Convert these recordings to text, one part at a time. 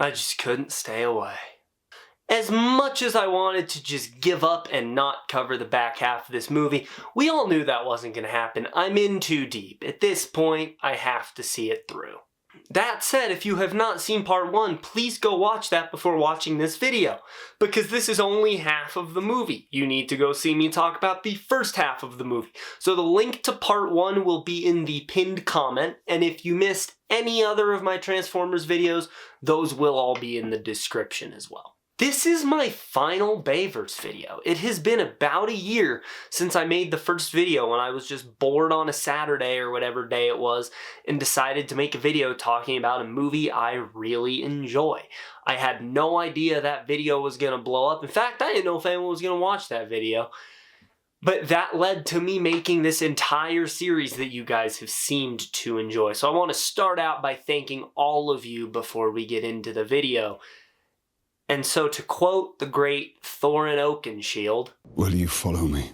I just couldn't stay away. As much as I wanted to just give up and not cover the back half of this movie, we all knew that wasn't going to happen. I'm in too deep. At this point, I have to see it through. That said, if you have not seen part 1, please go watch that before watching this video, because this is only half of the movie. You need to go see me talk about the first half of the movie. So the link to part 1 will be in the pinned comment, and if you missed any other of my Transformers videos, those will all be in the description as well. This is my final Bayverse video. It has been about a year since I made the first video when I was just bored on a Saturday or whatever day it was and decided to make a video talking about a movie I really enjoy. I had no idea that video was going to blow up. In fact, I didn't know if anyone was going to watch that video. But that led to me making this entire series that you guys have seemed to enjoy. So I want to start out by thanking all of you before we get into the video. And so to quote the great Thorin Oakenshield, will you follow me?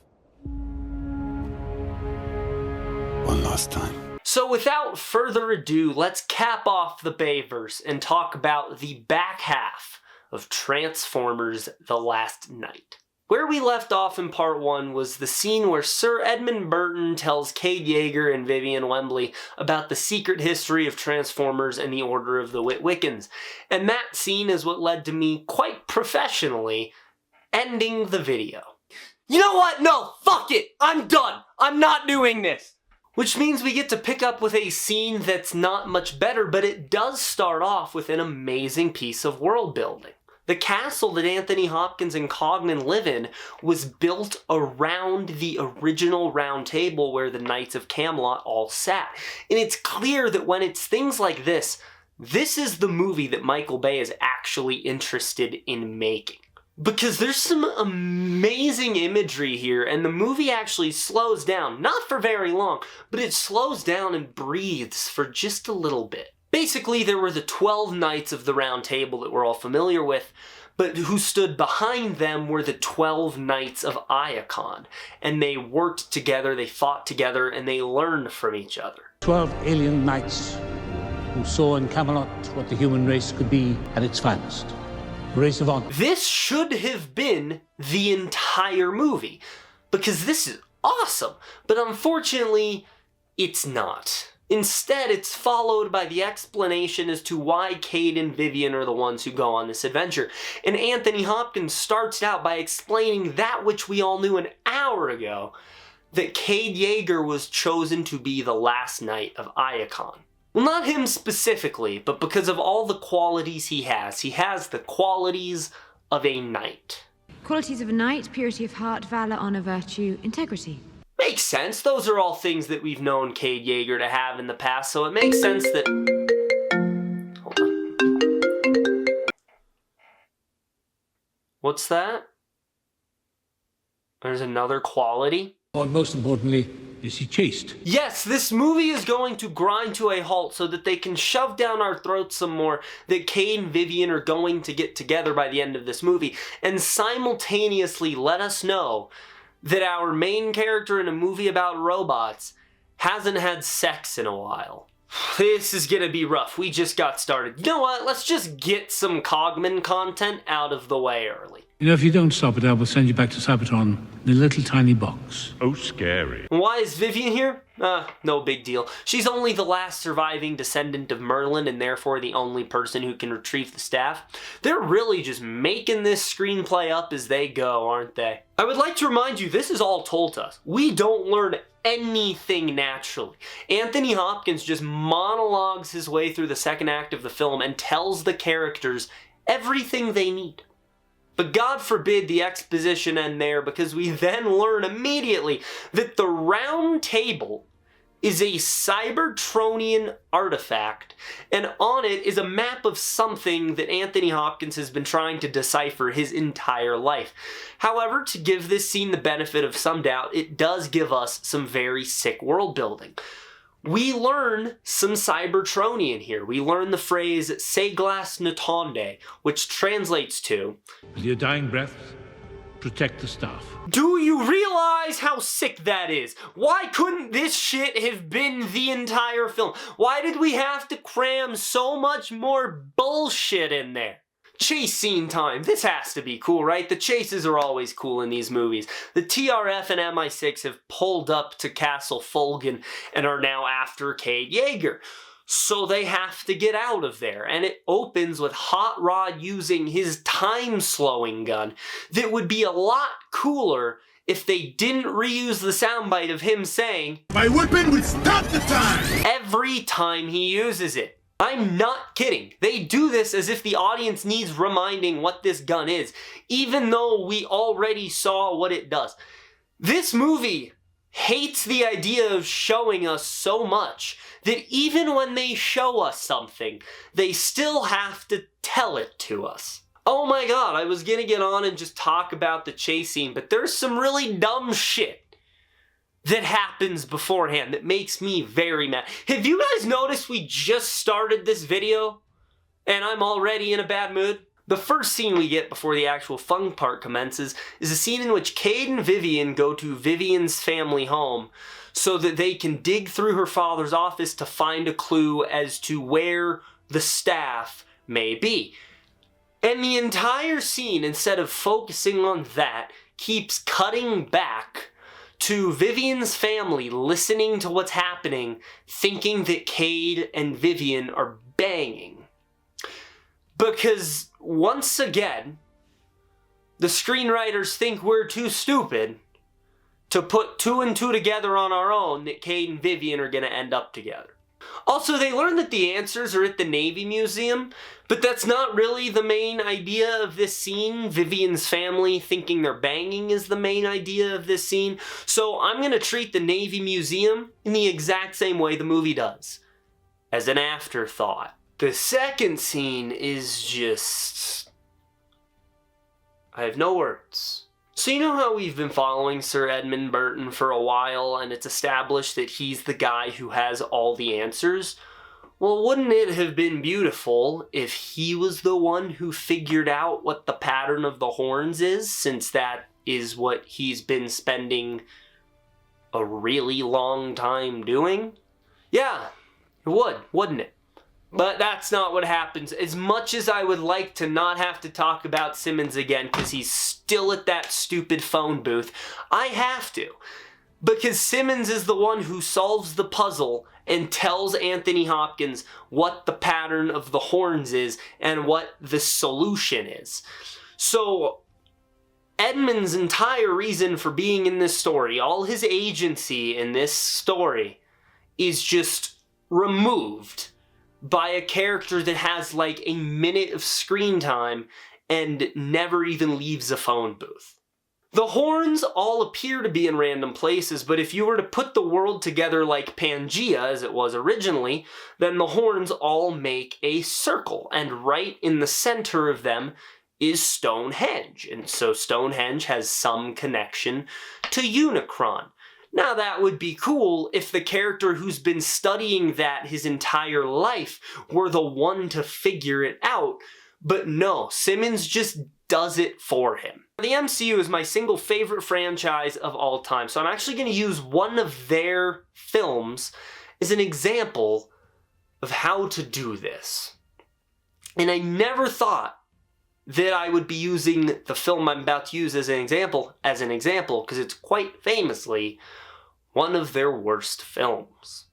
One last time. So without further ado, let's cap off the Bayverse and talk about the back half of Transformers: The Last Knight. Where we left off in part 1 was the scene where Sir Edmund Burton tells Cade Yeager and Vivian Wembley about the secret history of Transformers and the Order of the Witwickens. And that scene is what led to me, quite professionally, ending the video. You know what? No, fuck it! I'm done! I'm not doing this! Which means we get to pick up with a scene that's not much better, but it does start off with an amazing piece of world building. The castle that Anthony Hopkins and Cogman live in was built around the original round table where the Knights of Camelot all sat. And it's clear that when it's things like this, this is the movie that Michael Bay is actually interested in making. Because there's some amazing imagery here, and the movie actually slows down. Not for very long, but it slows down and breathes for just a little bit. Basically, there were the 12 Knights of the Round Table that we're all familiar with, but who stood behind them were the 12 Knights of Iacon. And they worked together, they fought together, and they learned from each other. 12 alien knights who saw in Camelot what the human race could be at its finest. A race of honor. This should have been the entire movie, because this is awesome, but unfortunately, it's not. Instead, it's followed by the explanation as to why Cade and Vivian are the ones who go on this adventure. And Anthony Hopkins starts out by explaining that which we all knew an hour ago, that Cade Yeager was chosen to be the last knight of Iacon. Well, not him specifically, but because of all the qualities he has. He has the qualities of a knight. Qualities of a knight: purity of heart, valor, honor, virtue, integrity. Makes sense. Those are all things that we've known Cade Yeager to have in the past, so it makes sense that... Hold on. What's that? There's another quality? And most importantly, is he chaste? Yes, this movie is going to grind to a halt so that they can shove down our throats some more that Cade and Vivian are going to get together by the end of this movie, and simultaneously let us know that our main character in a movie about robots hasn't had sex in a while. This is gonna be rough. We just got started. You know what? Let's just get some Cogman content out of the way early. You know, if you don't stop it, I will send you back to Cybertron in a little tiny box. Oh, scary. Why is Vivian here? No big deal. She's only the last surviving descendant of Merlin and therefore the only person who can retrieve the staff. They're really just making this screenplay up as they go, aren't they? I would like to remind you, this is all told to us. We don't learn anything naturally. Anthony Hopkins just monologues his way through the second act of the film and tells the characters everything they need. But God forbid the exposition end there, because we then learn immediately that the Round Table is a Cybertronian artifact, and on it is a map of something that Anthony Hopkins has been trying to decipher his entire life. However, to give this scene the benefit of some doubt, it does give us some very sick world building. We learn some Cybertronian here. We learn the phrase "Seglas Natonde," which translates to, with your dying breath, protect the staff. Do you realize how sick that is? Why couldn't this shit have been the entire film? Why did we have to cram so much more bullshit in there? Chase scene time. This has to be cool, right? The chases are always cool in these movies. The TRF and MI6 have pulled up to Castle Fulgen and are now after Cade Yeager. So they have to get out of there, and it opens with Hot Rod using his time-slowing gun that would be a lot cooler if they didn't reuse the soundbite of him saying, "My weapon would stop the time!" every time he uses it. I'm not kidding. They do this as if the audience needs reminding what this gun is, even though we already saw what it does. This movie hates the idea of showing us so much that even when they show us something, they still have to tell it to us. Oh my god, I was gonna get on and just talk about the chase scene, but there's some really dumb shit that happens beforehand that makes me very mad. Have you guys noticed we just started this video and I'm already in a bad mood? The first scene we get before the actual fun part commences is a scene in which Cade and Vivian go to Vivian's family home so that they can dig through her father's office to find a clue as to where the staff may be. And the entire scene, instead of focusing on that, keeps cutting back to Vivian's family listening to what's happening, thinking that Cade and Vivian are banging. Because, once again, the screenwriters think we're too stupid to put 2 and 2 together on our own that Cade and Vivian are going to end up together. Also, they learn that the answers are at the Navy Museum, but that's not really the main idea of this scene. Vivian's family thinking they're banging is the main idea of this scene. So I'm going to treat the Navy Museum in the exact same way the movie does, as an afterthought. The second scene is just... I have no words. So you know how we've been following Sir Edmund Burton for a while and it's established that he's the guy who has all the answers? Well, wouldn't it have been beautiful if he was the one who figured out what the pattern of the horns is, since that is what he's been spending a really long time doing? Yeah, it would, wouldn't it? But that's not what happens. As much as I would like to not have to talk about Simmons again because he's still at that stupid phone booth, I have to. Because Simmons is the one who solves the puzzle and tells Anthony Hopkins what the pattern of the horns is and what the solution is. So Edmund's entire reason for being in this story, all his agency in this story, is just removed by a character that has like a minute of screen time and never even leaves a phone booth. The horns all appear to be in random places, but if you were to put the world together like Pangea, as it was originally, then the horns all make a circle, and right in the center of them is Stonehenge, and so Stonehenge has some connection to Unicron. Now that would be cool if the character who's been studying that his entire life were the one to figure it out, but no, Simmons just does it for him. The MCU is my single favorite franchise of all time, so I'm actually going to use one of their films as an example of how to do this. And I never thought that I would be using the film I'm about to use as an example, because it's quite famously one of their worst films.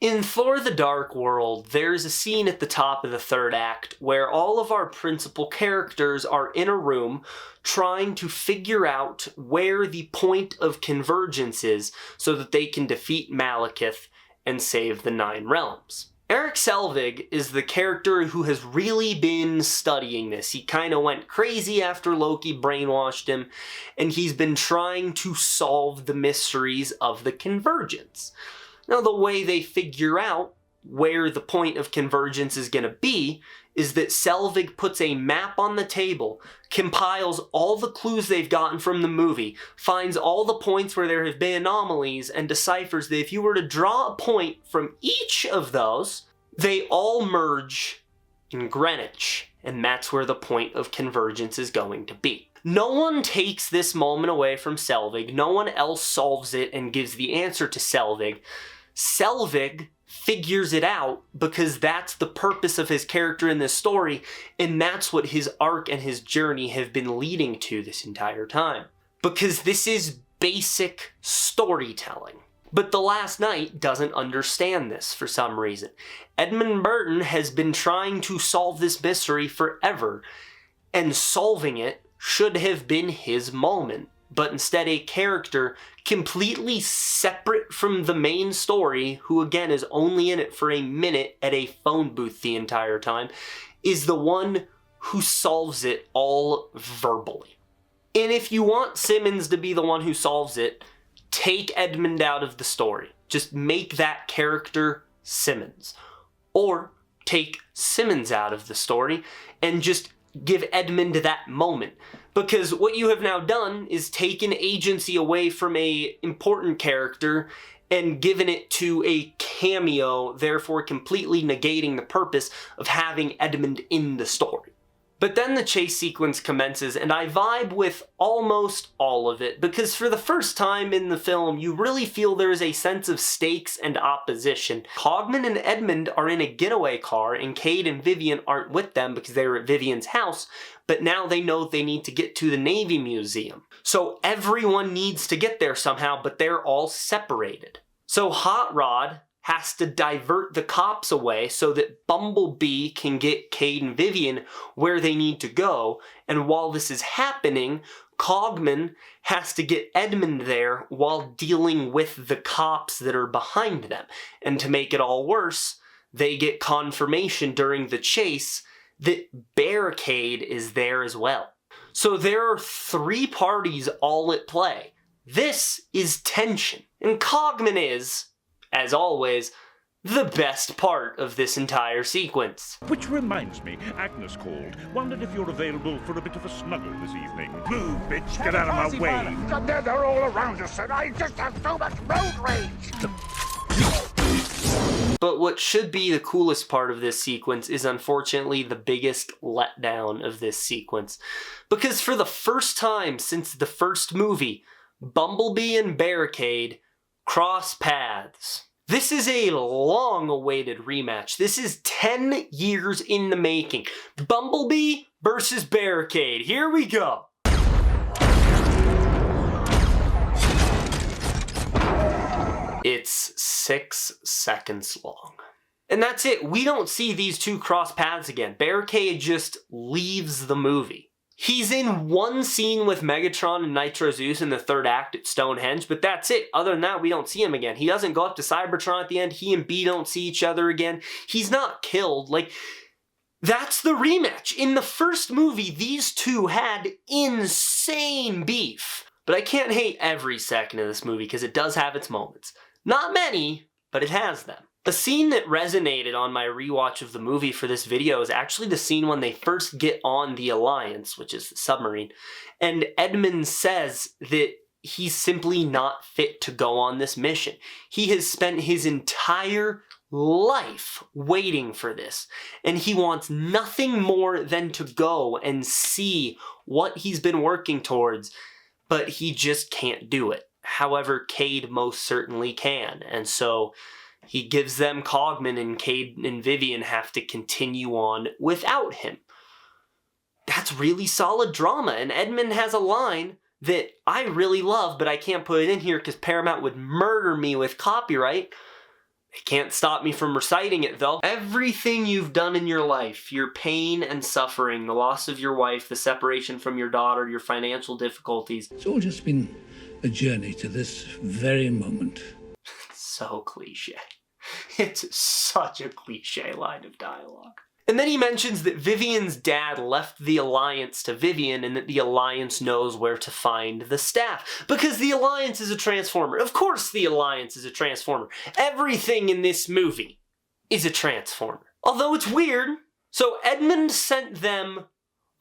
In Thor: The Dark World, there's a scene at the top of the third act where all of our principal characters are in a room trying to figure out where the point of convergence is so that they can defeat Malekith and save the Nine Realms. Erik Selvig is the character who has really been studying this. He kind of went crazy after Loki brainwashed him, and he's been trying to solve the mysteries of the convergence. Now, the way they figure out where the point of convergence is going to be is that Selvig puts a map on the table, compiles all the clues they've gotten from the movie, finds all the points where there have been anomalies, and deciphers that if you were to draw a point from each of those, they all merge in Greenwich, and that's where the point of convergence is going to be. No one takes this moment away from Selvig. No one else solves it and gives the answer to Selvig. Selvig figures it out because that's the purpose of his character in this story, and that's what his arc and his journey have been leading to this entire time. Because this is basic storytelling. But The Last Knight doesn't understand this for some reason. Edmund Burton has been trying to solve this mystery forever, and solving it should have been his moment. But instead a character completely separate from the main story, who again is only in it for a minute at a phone booth the entire time, is the one who solves it all verbally. And if you want Simmons to be the one who solves it, take Edmund out of the story. Just make that character Simmons. Or take Simmons out of the story and just give Edmund that moment. Because what you have now done is taken agency away from a important character and given it to a cameo, therefore completely negating the purpose of having Edmund in the story. But then the chase sequence commences, and I vibe with almost all of it, because for the first time in the film, you really feel there is a sense of stakes and opposition. Cogman and Edmund are in a getaway car, and Cade and Vivian aren't with them because they were at Vivian's house, but now they know they need to get to the Navy Museum. So everyone needs to get there somehow, but they're all separated. So Hot Rod has to divert the cops away so that Bumblebee can get Cade and Vivian where they need to go, and while this is happening, Cogman has to get Edmund there while dealing with the cops that are behind them. And to make it all worse, they get confirmation during the chase that Barricade is there as well. So there are 3 parties all at play. This is tension, and Cogman is, as always, the best part of this entire sequence. Which reminds me, Agnes called. Wondered if you're available for a bit of a snuggle this evening. Move, bitch, get out of my way. They're all around us, and I just have so much road rage. But what should be the coolest part of this sequence is unfortunately the biggest letdown of this sequence. Because for the first time since the first movie, Bumblebee and Barricade cross paths. This is a long-awaited rematch. This is 10 years in the making. Bumblebee versus Barricade. Here we go. It's 6 seconds long. And that's it. We don't see these two cross paths again. Barricade just leaves the movie. He's in one scene with Megatron and Nitro Zeus in the 3rd act at Stonehenge, but that's it. Other than that, we don't see him again. He doesn't go up to Cybertron at the end. He and B don't see each other again. He's not killed. Like, that's the rematch. In the first movie, these two had insane beef. But I can't hate every second of this movie because it does have its moments. Not many, but it has them. A scene that resonated on my rewatch of the movie for this video is actually the scene when they first get on the Alliance, which is the submarine, and Edmund says that he's simply not fit to go on this mission. He has spent his entire life waiting for this, and he wants nothing more than to go and see what he's been working towards, but he just can't do it. However, Cade most certainly can, and so he gives them Cogman, and Cade and Vivian have to continue on without him. That's really solid drama, and Edmund has a line that I really love, but I can't put it in here because Paramount would murder me with copyright. They can't stop me from reciting it, though. Everything you've done in your life, your pain and suffering, the loss of your wife, the separation from your daughter, your financial difficulties. It's all just been a journey to this very moment. So cliche. It's such a cliche line of dialogue. And then he mentions that Vivian's dad left the Alliance to Vivian and that the Alliance knows where to find the staff. Because the Alliance is a Transformer. Of course the Alliance is a Transformer. Everything in this movie is a Transformer. Although it's weird. So Edmund sent them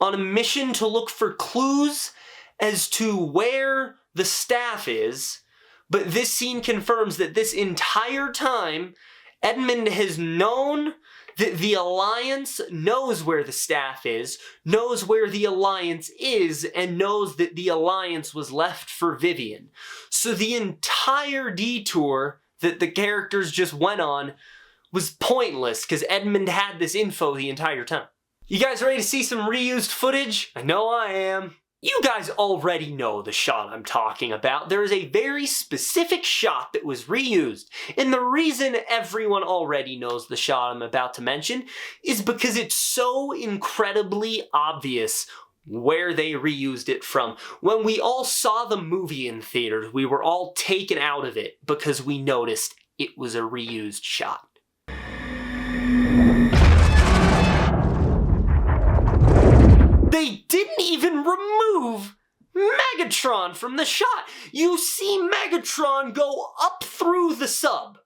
on a mission to look for clues as to where the staff is. But this scene confirms that this entire time, Edmund has known The Alliance knows where the staff is, knows where the Alliance is, and knows that the Alliance was left for Vivian. So the entire detour that the characters just went on was pointless because Edmund had this info the entire time. You guys ready to see some reused footage? I know I am. You guys already know the shot I'm talking about. There is a very specific shot that was reused. And the reason everyone already knows the shot I'm about to mention is because it's so incredibly obvious where they reused it from. When we all saw the movie in theaters, we were all taken out of it because we noticed it was a reused shot. They didn't even remove Megatron from the shot. You see Megatron go up through the sub.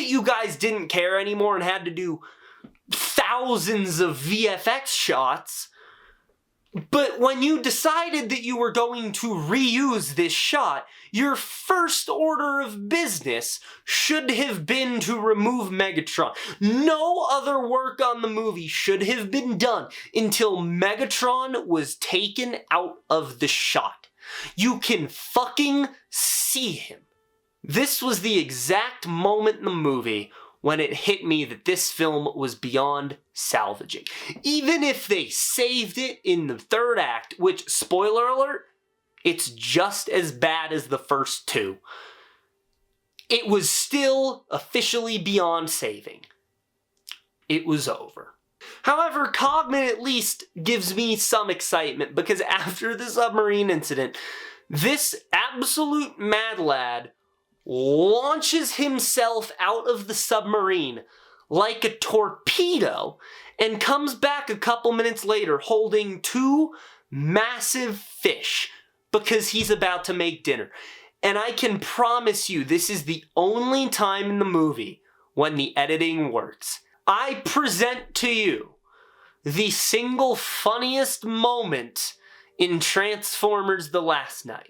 You guys didn't care anymore and had to do thousands of VFX shots, but when you decided that you were going to reuse this shot, your first order of business should have been to remove Megatron. No other work on the movie should have been done until Megatron was taken out of the shot. You can fucking see him. This was the exact moment in the movie when it hit me that this film was beyond salvaging. Even if they saved it in the third act, which, spoiler alert, it's just as bad as the first two, it was still officially beyond saving. It was over. However, Cogman at least gives me some excitement because after the submarine incident, this absolute mad lad launches himself out of the submarine like a torpedo and comes back a couple minutes later holding two massive fish because he's about to make dinner. And I can promise you this is the only time in the movie when the editing works. I present to you the single funniest moment in Transformers The Last Night.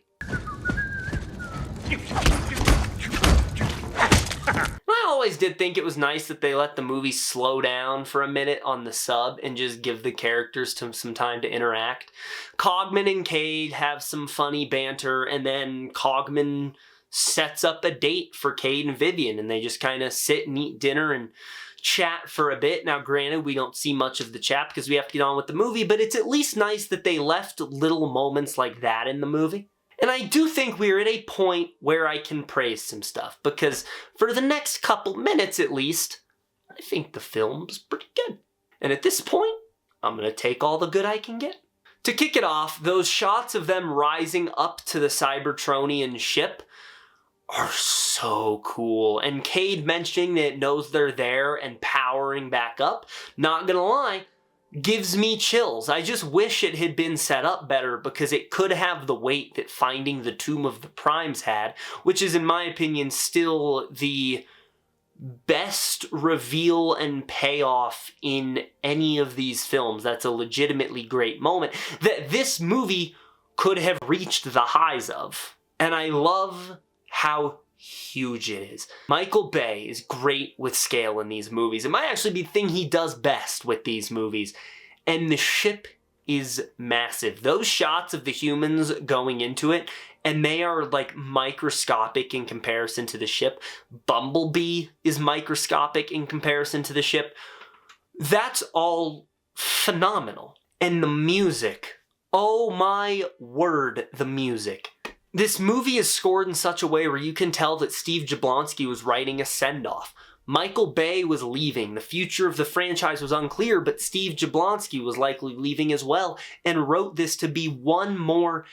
I always did think it was nice that they let the movie slow down for a minute on the sub and just give the characters some time to interact. Cogman and Cade have some funny banter, and then Cogman sets up a date for Cade and Vivian, and they just kind of sit and eat dinner and chat for a bit. Now, granted, we don't see much of the chat because we have to get on with the movie, but it's at least nice that they left little moments like that in the movie. And I do think we're at a point where I can praise some stuff, because for the next couple minutes at least, I think the film's pretty good. And at this point, I'm going to take all the good I can get. To kick it off, those shots of them rising up to the Cybertronian ship are so cool. And Cade mentioning that it knows they're there and powering back up, not gonna lie, gives me chills. I just wish it had been set up better because it could have the weight that finding the Tomb of the Primes had, which is, in my opinion, still the best reveal and payoff in any of these films. That's a legitimately great moment that this movie could have reached the highs of. And I love how huge it is. Michael Bay is great with scale in these movies. It might actually be the thing he does best with these movies. And the ship is massive. Those shots of the humans going into it, and they are like microscopic in comparison to the ship. Bumblebee is microscopic in comparison to the ship. That's all phenomenal. And the music, oh my word, the music. This movie is scored in such a way where you can tell that Steve Jablonsky was writing a send-off. Michael Bay was leaving. The future of the franchise was unclear, but Steve Jablonsky was likely leaving as well and wrote this to be one more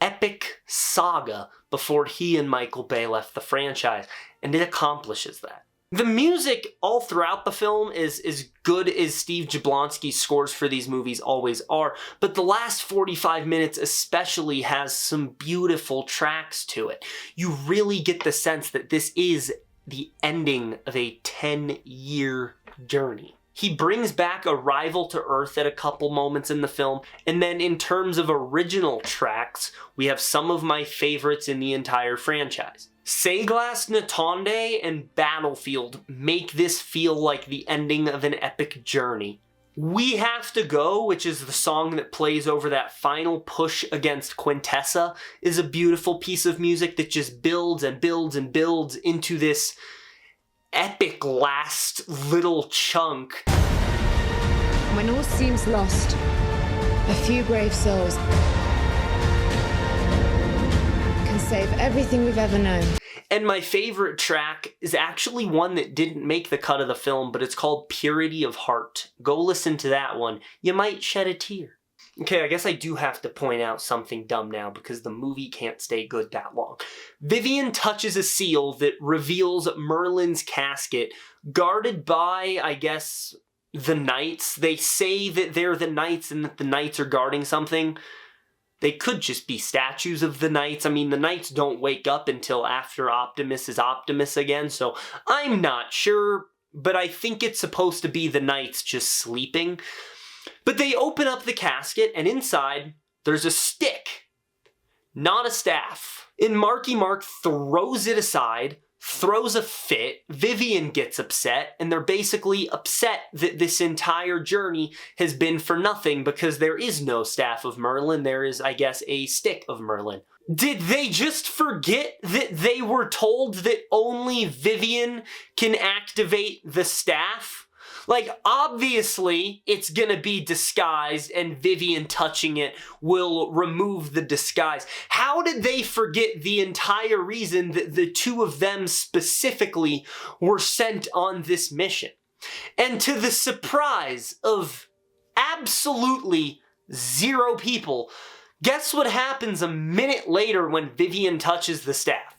epic saga before he and Michael Bay left the franchise, and it accomplishes that. The music all throughout the film is as good as Steve Jablonsky's scores for these movies always are, but the last 45 minutes especially has some beautiful tracks to it. You really get the sense that this is the ending of a 10-year journey. He brings back Arrival to Earth at a couple moments in the film, and then in terms of original tracks, we have some of my favorites in the entire franchise. Seglas Natonde and Battlefield make this feel like the ending of an epic journey. We Have to Go, which is the song that plays over that final push against Quintessa, is a beautiful piece of music that just builds and builds and builds into this epic last little chunk. When all seems lost, a few brave souls can save everything we've ever known. And my favorite track is actually one that didn't make the cut of the film, but it's called Purity of Heart. Go listen to that one. You might shed a tear. Okay, I guess I do have to point out something dumb now because the movie can't stay good that long. Vivian touches a seal that reveals Merlin's casket, guarded by, I guess, the knights. They say that they're the knights and that the knights are guarding something. They could just be statues of the knights. I mean, the knights don't wake up until after Optimus is Optimus again, so I'm not sure, but I think it's supposed to be the knights just sleeping. But they open up the casket, and inside, there's a stick, not a staff. And Marky Mark throws it aside, throws a fit, Vivian gets upset, and they're basically upset that this entire journey has been for nothing because there is no staff of Merlin, there is, I guess, a stick of Merlin. Did they just forget that they were told that only Vivian can activate the staff? Like, obviously, it's gonna be disguised and Vivian touching it will remove the disguise. How did they forget the entire reason that the two of them specifically were sent on this mission? And to the surprise of absolutely zero people, guess what happens a minute later when Vivian touches the staff?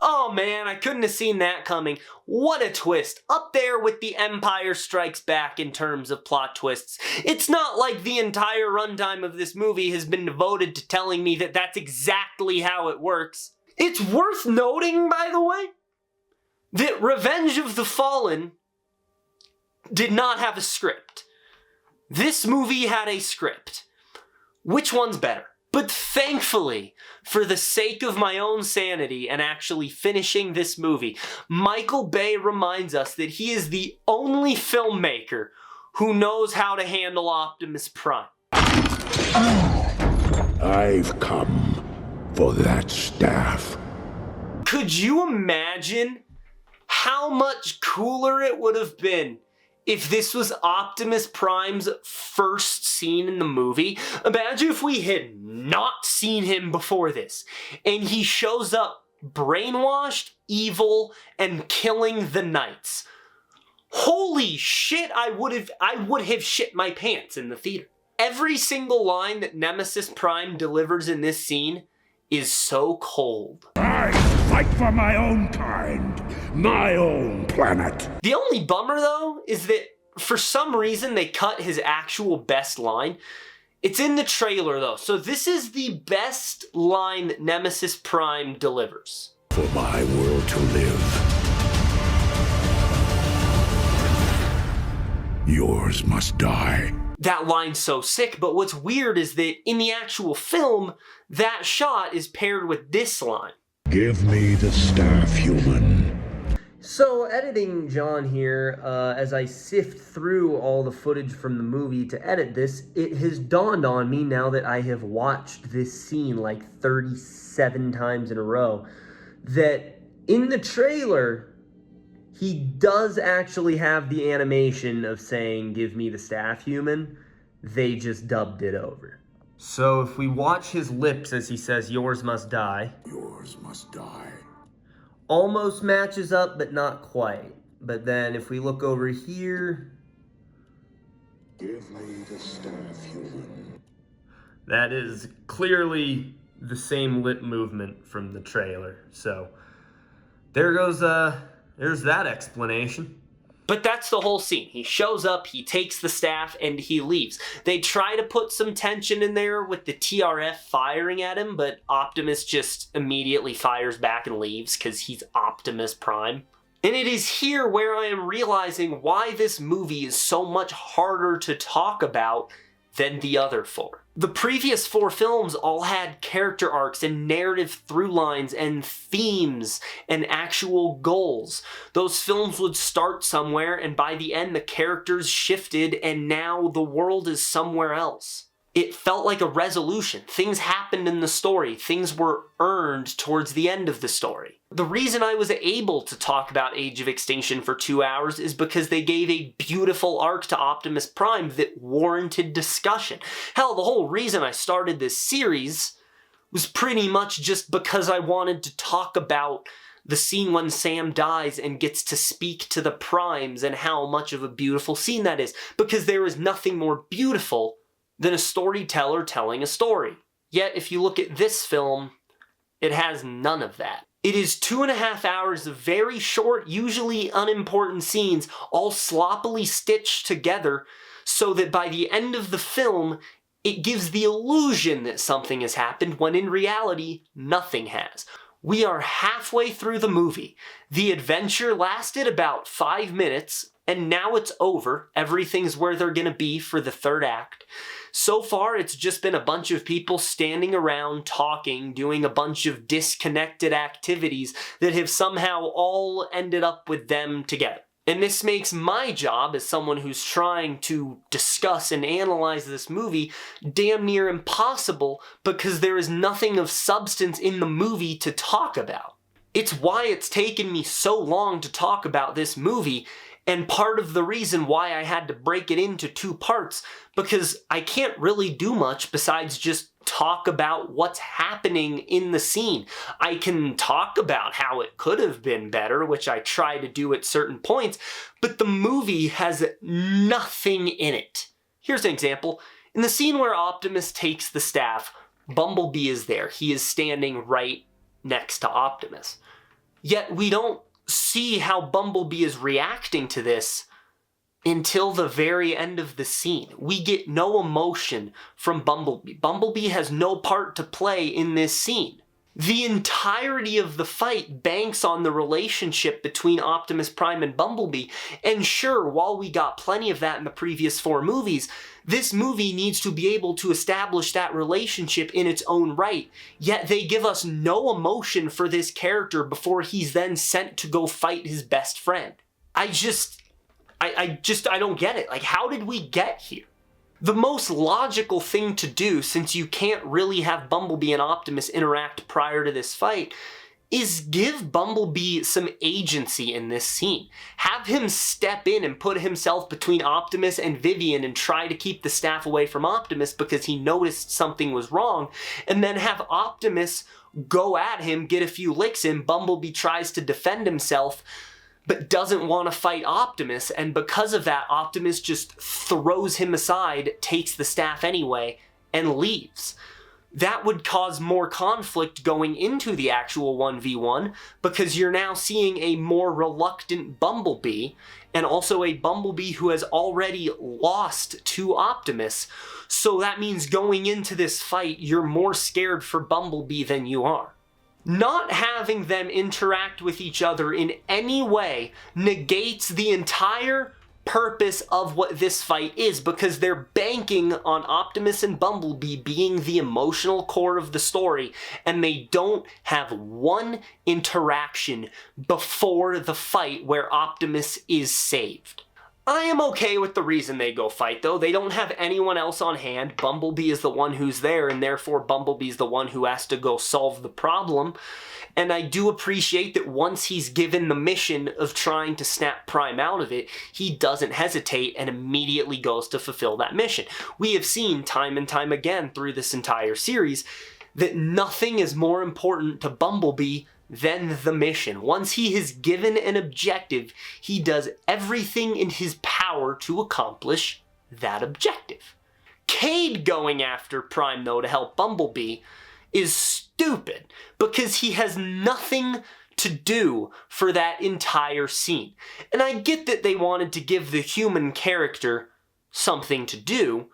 Oh man, I couldn't have seen that coming. What a twist. Up there with The Empire Strikes Back in terms of plot twists. It's not like the entire runtime of this movie has been devoted to telling me that that's exactly how it works. It's worth noting, by the way, that Revenge of the Fallen did not have a script. This movie had a script. Which one's better? But thankfully, for the sake of my own sanity and actually finishing this movie, Michael Bay reminds us that he is the only filmmaker who knows how to handle Optimus Prime. I've come for that staff. Could you imagine how much cooler it would have been if this was Optimus Prime's first scene in the movie? Imagine if we had not seen him before this, and he shows up brainwashed, evil, and killing the knights. Holy shit, I would have shit my pants in the theater. Every single line that Nemesis Prime delivers in this scene is so cold. I fight for my own kind, my own planet. The only bummer, though, is that for some reason they cut his actual best line. It's in the trailer, though, so this is the best line that Nemesis Prime delivers. For my world to live, yours must die. That line's so sick, but what's weird is that in the actual film, that shot is paired with this line. Give me the staff, human. So, editing John here, as I sift through all the footage from the movie to edit this, it has dawned on me now that I have watched this scene like 37 times in a row, that in the trailer, he does actually have the animation of saying, "Give me the staff, human." They just dubbed it over. So if we watch his lips as he says, "Yours must die," Yours must die. almost matches up, but not quite. But then if we look over here, Give me the staff, human. that is clearly the same lip movement from the trailer. So there's that explanation. But that's the whole scene. He shows up, he takes the staff, and he leaves. They try to put some tension in there with the TRF firing at him, but Optimus just immediately fires back and leaves because he's Optimus Prime. And it is here where I am realizing why this movie is so much harder to talk about than the other four. The previous four films all had character arcs and narrative through lines and themes and actual goals. Those films would start somewhere, and by the end the characters shifted and now the world is somewhere else. It felt like a resolution. Things happened in the story. Things were earned towards the end of the story. The reason I was able to talk about Age of Extinction for 2 hours is because they gave a beautiful arc to Optimus Prime that warranted discussion. Hell, the whole reason I started this series was pretty much just because I wanted to talk about the scene when Sam dies and gets to speak to the Primes and how much of a beautiful scene that is. Because there is nothing more beautiful than a storyteller telling a story. Yet, if you look at this film, it has none of that. It is 2.5 hours of very short, usually unimportant scenes, all sloppily stitched together, so that by the end of the film, it gives the illusion that something has happened, when in reality, nothing has. We are halfway through the movie. The adventure lasted about 5 minutes, and now it's over. Everything's where they're gonna be for the third act. So far, it's just been a bunch of people standing around, talking, doing a bunch of disconnected activities that have somehow all ended up with them together. And this makes my job as someone who's trying to discuss and analyze this movie damn near impossible, because there is nothing of substance in the movie to talk about. It's why it's taken me so long to talk about this movie, and part of the reason why I had to break it into 2 parts, because I can't really do much besides just talk about what's happening in the scene. I can talk about how it could have been better, which I try to do at certain points, but the movie has nothing in it. Here's an example. In the scene where Optimus takes the staff, Bumblebee is there. He is standing right next to Optimus. Yet we don't see how Bumblebee is reacting to this until the very end of the scene. We get no emotion from Bumblebee. Bumblebee has no part to play in this scene. The entirety of the fight banks on the relationship between Optimus Prime and Bumblebee, and sure, while we got plenty of that in the previous 4 movies, this movie needs to be able to establish that relationship in its own right, yet they give us no emotion for this character before he's then sent to go fight his best friend. I don't get it. Like, how did we get here? The most logical thing to do, since you can't really have Bumblebee and Optimus interact prior to this fight, is give Bumblebee some agency in this scene. Have him step in and put himself between Optimus and Vivian and try to keep the staff away from Optimus because he noticed something was wrong, and then have Optimus go at him, get a few licks in. Bumblebee tries to defend himself, but doesn't want to fight Optimus, and because of that, Optimus just throws him aside, takes the staff anyway, and leaves. That would cause more conflict going into the actual 1v1, because you're now seeing a more reluctant Bumblebee, and also a Bumblebee who has already lost to Optimus. So that means going into this fight, you're more scared for Bumblebee than you are. Not having them interact with each other in any way negates the entire purpose of what this fight is, because they're banking on Optimus and Bumblebee being the emotional core of the story, and they don't have one interaction before the fight where Optimus is saved. I am okay with the reason they go fight, though. They don't have anyone else on hand. Bumblebee is the one who's there, and therefore Bumblebee's the one who has to go solve the problem. And I do appreciate that once he's given the mission of trying to snap Prime out of it, he doesn't hesitate and immediately goes to fulfill that mission. We have seen time and time again through this entire series that nothing is more important to Bumblebee than the mission. Once he is given an objective, he does everything in his power to accomplish that objective. Cade going after Prime, though, to help Bumblebee is stupid because he has nothing to do for that entire scene. And I get that they wanted to give the human character something to do,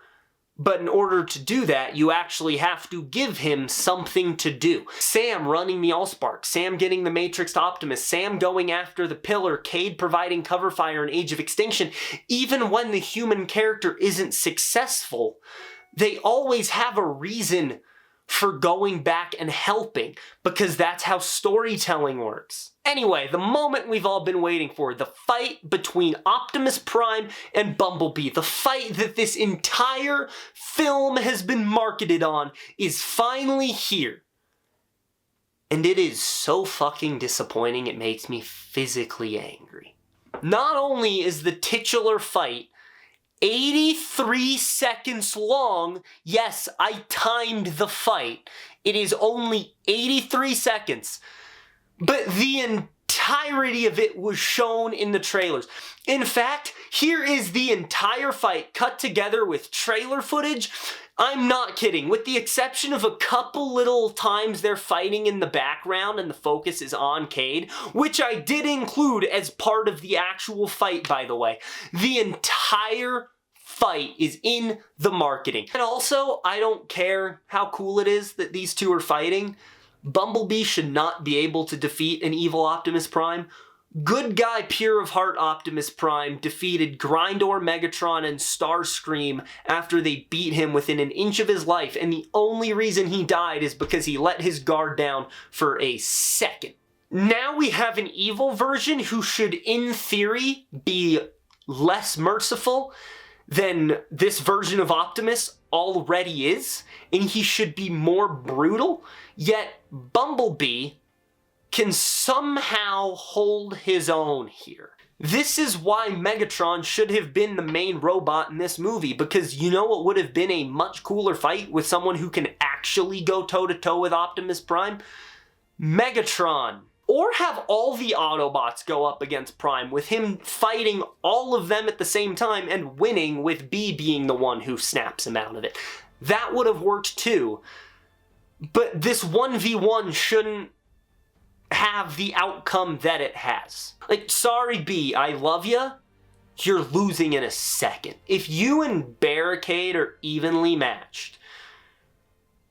but in order to do that, you actually have to give him something to do. Sam running the Allspark, Sam getting the Matrix Optimus, Sam going after the Pillar, Cade providing cover fire in Age of Extinction. Even when the human character isn't successful, they always have a reason for going back and helping, because that's how storytelling works. Anyway, the moment we've all been waiting for, the fight between Optimus Prime and Bumblebee, the fight that this entire film has been marketed on, is finally here. And it is so fucking disappointing, it makes me physically angry. Not only is the titular fight 83 seconds long. Yes, I timed the fight. It is only 83 seconds. But the entirety of it was shown in the trailers. In fact, here is the entire fight cut together with trailer footage. I'm not kidding. With the exception of a couple little times they're fighting in the background and the focus is on Cade, which I did include as part of the actual fight, by the way. The entire fight is in the marketing. And also, I don't care how cool it is that these two are fighting. Bumblebee should not be able to defeat an evil Optimus Prime. Good guy, pure of heart Optimus Prime defeated Grindor, Megatron, and Starscream after they beat him within an inch of his life, and the only reason he died is because he let his guard down for a second. Now we have an evil version who should, in theory, be less merciful than this version of Optimus already is, and he should be more brutal, yet Bumblebee can somehow hold his own here. This is why Megatron should have been the main robot in this movie, because you know what would have been a much cooler fight with someone who can actually go toe-to-toe with Optimus Prime? Megatron. Or have all the Autobots go up against Prime, with him fighting all of them at the same time and winning, with B being the one who snaps him out of it. That would have worked too. But this 1v1 shouldn't have the outcome that it has. Like, sorry B, I love ya. You're losing in a second. If you and Barricade are evenly matched,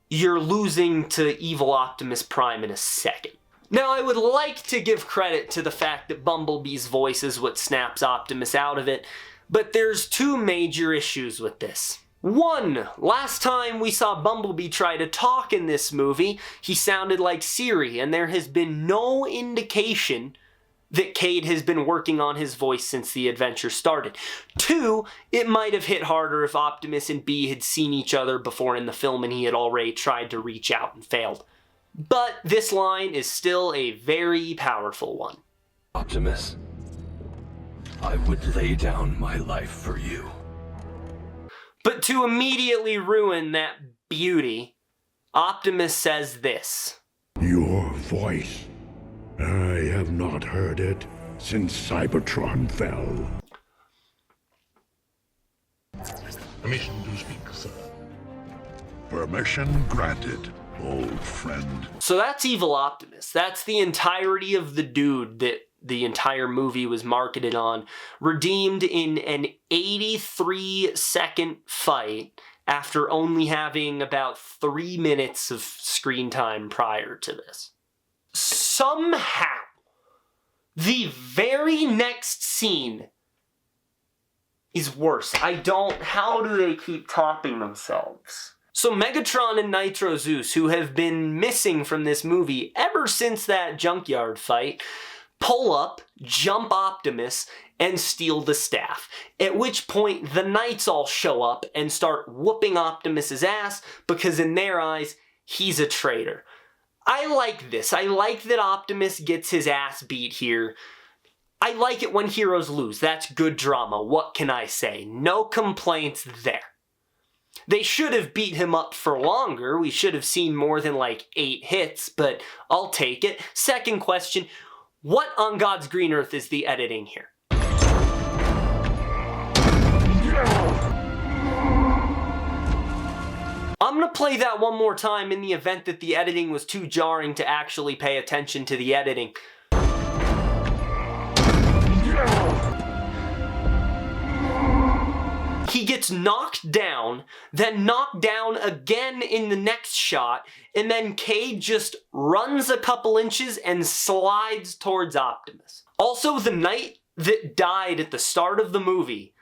you're losing to evil Optimus Prime in a second. Now, I would like to give credit to the fact that Bumblebee's voice is what snaps Optimus out of it, but there's two major issues with this. One, last time we saw Bumblebee try to talk in this movie, he sounded like Siri, and there has been no indication that Cade has been working on his voice since the adventure started. Two, it might have hit harder if Optimus and B had seen each other before in the film and he had already tried to reach out and failed. But this line is still a very powerful one. Optimus, I would lay down my life for you. But to immediately ruin that beauty, Optimus says this. Your voice. I have not heard it since Cybertron fell. Permission to speak, sir. Permission granted, old friend. So that's evil Optimus. That's the entirety of the dude that the entire movie was marketed on, redeemed in an 83-second fight after only having about 3 minutes of screen time prior to this. Somehow, the very next scene is worse. How do they keep topping themselves? So Megatron and Nitro Zeus, who have been missing from this movie ever since that junkyard fight, pull up, jump Optimus, and steal the staff. At which point, the Knights all show up and start whooping Optimus's ass because in their eyes, he's a traitor. I like this. I like that Optimus gets his ass beat here. I like it when heroes lose. That's good drama. What can I say? No complaints there. They should have beat him up for longer. We should have seen more than like 8 hits, but I'll take it. Second question, what on God's green earth is the editing here? I'm gonna want to play that one more time in the event that the editing was too jarring to actually pay attention to the editing. He gets knocked down, then knocked down again in the next shot, and then Cade just runs a couple inches and slides towards Optimus. Also, the knight that died at the start of the movie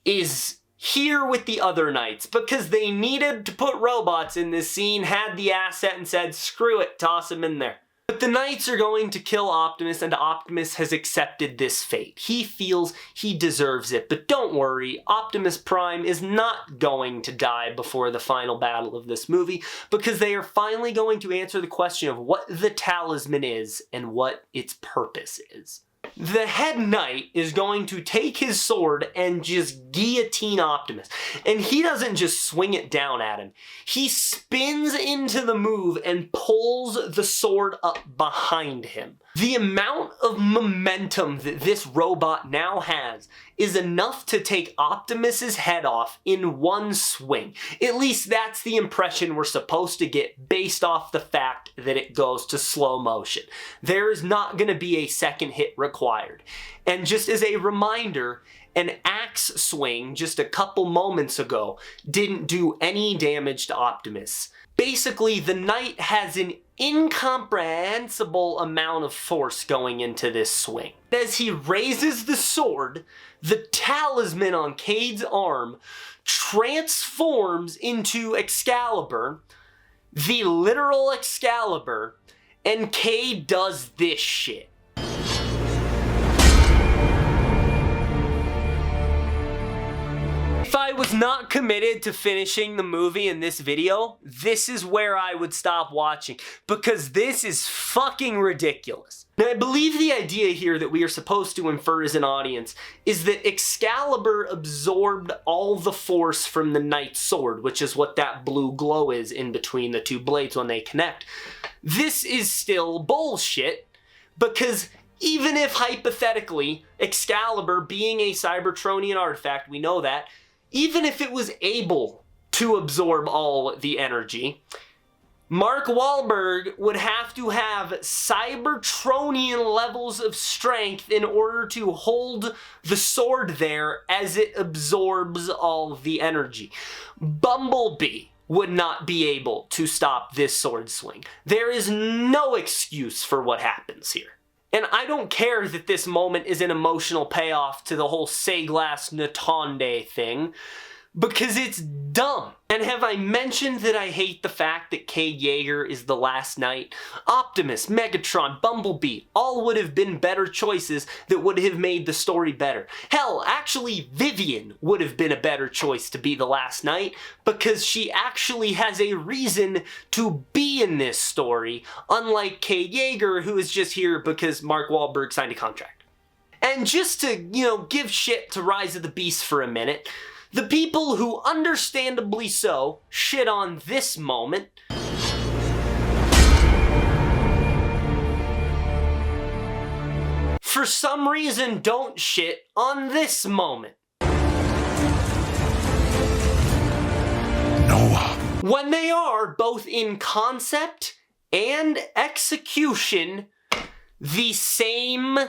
is here with the other knights because they needed to put robots in this scene, had the asset, and said, screw it, toss him in there. But the knights are going to kill Optimus, and Optimus has accepted this fate. He feels he deserves it, but don't worry, Optimus Prime is not going to die before the final battle of this movie, because they are finally going to answer the question of what the talisman is and what its purpose is. The head knight is going to take his sword and just guillotine Optimus. And he doesn't just swing it down at him. He spins into the move and pulls the sword up behind him. The amount of momentum that this robot now has is enough to take Optimus's head off in one swing. At least that's the impression we're supposed to get based off the fact that it goes to slow motion. There is not going to be a second hit required. And just as a reminder, an axe swing just a couple moments ago didn't do any damage to Optimus. Basically, the knight has an incomprehensible amount of force going into this swing. As he raises the sword, the talisman on Cade's arm transforms into Excalibur, the literal Excalibur, and Cade does this shit. If I was not committed to finishing the movie in this video, this is where I would stop watching, because this is fucking ridiculous. Now, I believe the idea here that we are supposed to infer as an audience is that Excalibur absorbed all the force from the knight's sword, which is what that blue glow is in between the two blades when they connect. This is still bullshit, because even if hypothetically Excalibur, being a Cybertronian artifact, we know that, even if it was able to absorb all the energy, Mark Wahlberg would have to have Cybertronian levels of strength in order to hold the sword there as it absorbs all the energy. Bumblebee would not be able to stop this sword swing. There is no excuse for what happens here. And I don't care that this moment is an emotional payoff to the whole Seglas Natonde thing, because it's dumb. And have I mentioned that I hate the fact that Cade Yeager is the last knight? Optimus, Megatron, Bumblebee, all would have been better choices that would have made the story better. Hell, actually Vivian would have been a better choice to be the last knight, because she actually has a reason to be in this story, unlike Cade Yeager, who is just here because Mark Wahlberg signed a contract. And just to, give shit to Rise of the Beast for a minute, the people who, understandably so, shit on this moment for some reason don't shit on this moment. Noah. When they are, both in concept and execution, the same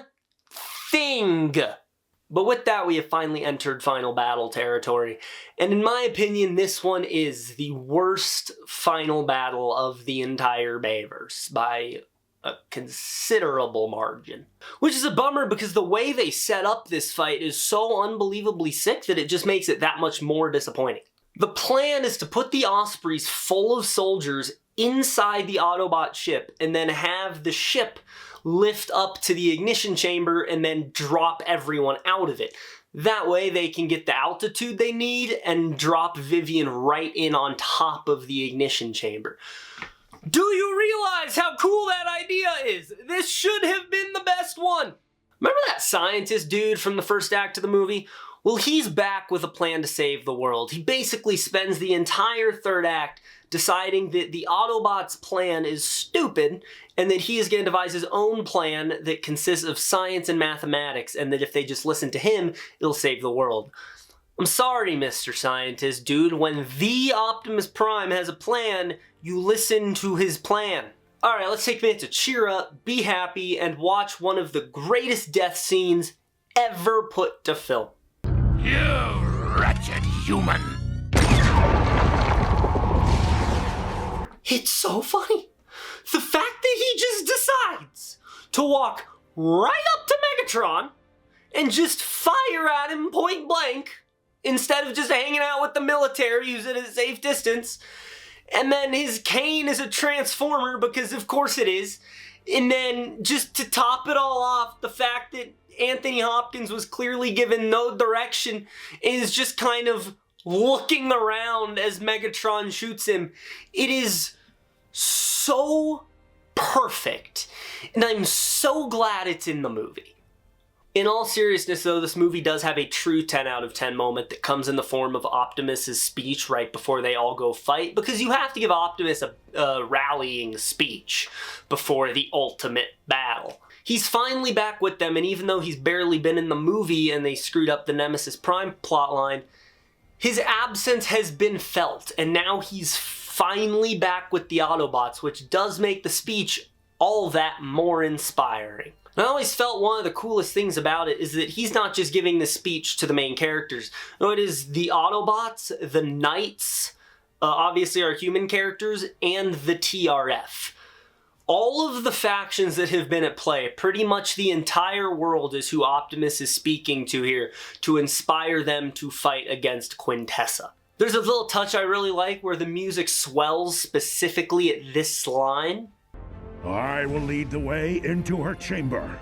thing. But with that, we have finally entered final battle territory. And in my opinion, this one is the worst final battle of the entire Bayverse by a considerable margin. Which is a bummer, because the way they set up this fight is so unbelievably sick that it just makes it that much more disappointing. The plan is to put the Ospreys full of soldiers inside the Autobot ship and then have the ship lift up to the ignition chamber and then drop everyone out of it. That way they can get the altitude they need and drop Vivian right in on top of the ignition chamber. Do you realize how cool that idea is? This should have been the best one. Remember that scientist dude from the first act of the movie? Well, he's back with a plan to save the world. He basically spends the entire third act deciding that the Autobots' plan is stupid and that he is going to devise his own plan that consists of science and mathematics, and that if they just listen to him, it'll save the world. I'm sorry, Mr. Scientist, dude. When the Optimus Prime has a plan, you listen to his plan. Alright, let's take a minute to cheer up, be happy, and watch one of the greatest death scenes ever put to film. You wretched human! It's so funny. The fact that he just decides to walk right up to Megatron and just fire at him point blank instead of just hanging out with the military who's at a safe distance. And then his cane is a transformer, because of course it is. And then just to top it all off, the fact that Anthony Hopkins was clearly given no direction is just kind of looking around as Megatron shoots him. It is so perfect. And I'm so glad it's in the movie. In all seriousness though, this movie does have a true 10 out of 10 moment that comes in the form of Optimus's speech right before they all go fight, because you have to give Optimus a rallying speech before the ultimate battle. He's finally back with them, and even though he's barely been in the movie and they screwed up the Nemesis Prime plotline, his absence has been felt, and now he's finally back with the Autobots, which does make the speech all that more inspiring. And I always felt one of the coolest things about it is that he's not just giving the speech to the main characters. No, it is the Autobots, the Knights, obviously our human characters, and the TRF. All of the factions that have been at play, pretty much the entire world is who Optimus is speaking to here to inspire them to fight against Quintessa. There's a little touch I really like where the music swells specifically at this line. I will lead the way into her chamber.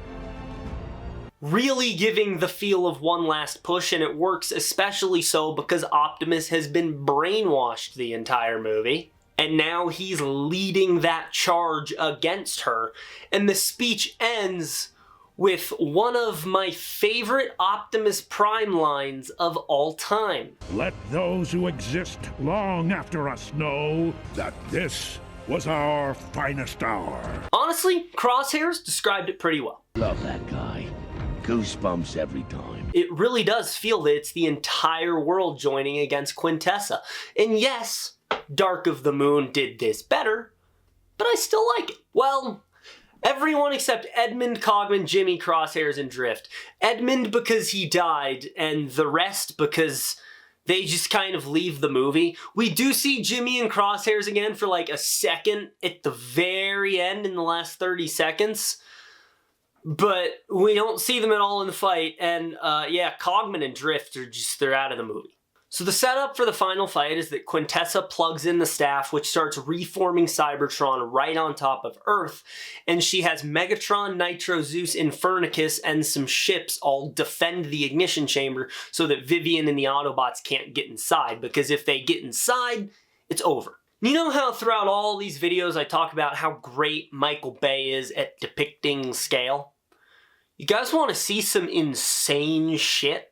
Really giving the feel of one last push, and it works especially so because Optimus has been brainwashed the entire movie, and now he's leading that charge against her, and the speech ends with one of my favorite Optimus Prime lines of all time. Let those who exist long after us know that this was our finest hour. Honestly, Crosshairs described it pretty well. Love that guy. Goosebumps every time. It really does feel that it's the entire world joining against Quintessa. And yes, Dark of the Moon did this better, but I still like it. Well, everyone except Edmund, Cogman, Jimmy, Crosshairs, and Drift. Edmund because he died, and the rest because they just kind of leave the movie. We do see Jimmy and Crosshairs again for like a second at the very end in the last 30 seconds. But we don't see them at all in the fight. And yeah, Cogman and Drift are just, they're out of the movie. So the setup for the final fight is that Quintessa plugs in the staff, which starts reforming Cybertron right on top of Earth, and she has Megatron, Nitro, Zeus, Infernicus, and some ships all defend the ignition chamber so that Vivian and the Autobots can't get inside, because if they get inside, it's over. You know how throughout all these videos I talk about how great Michael Bay is at depicting scale? You guys want to see some insane shit?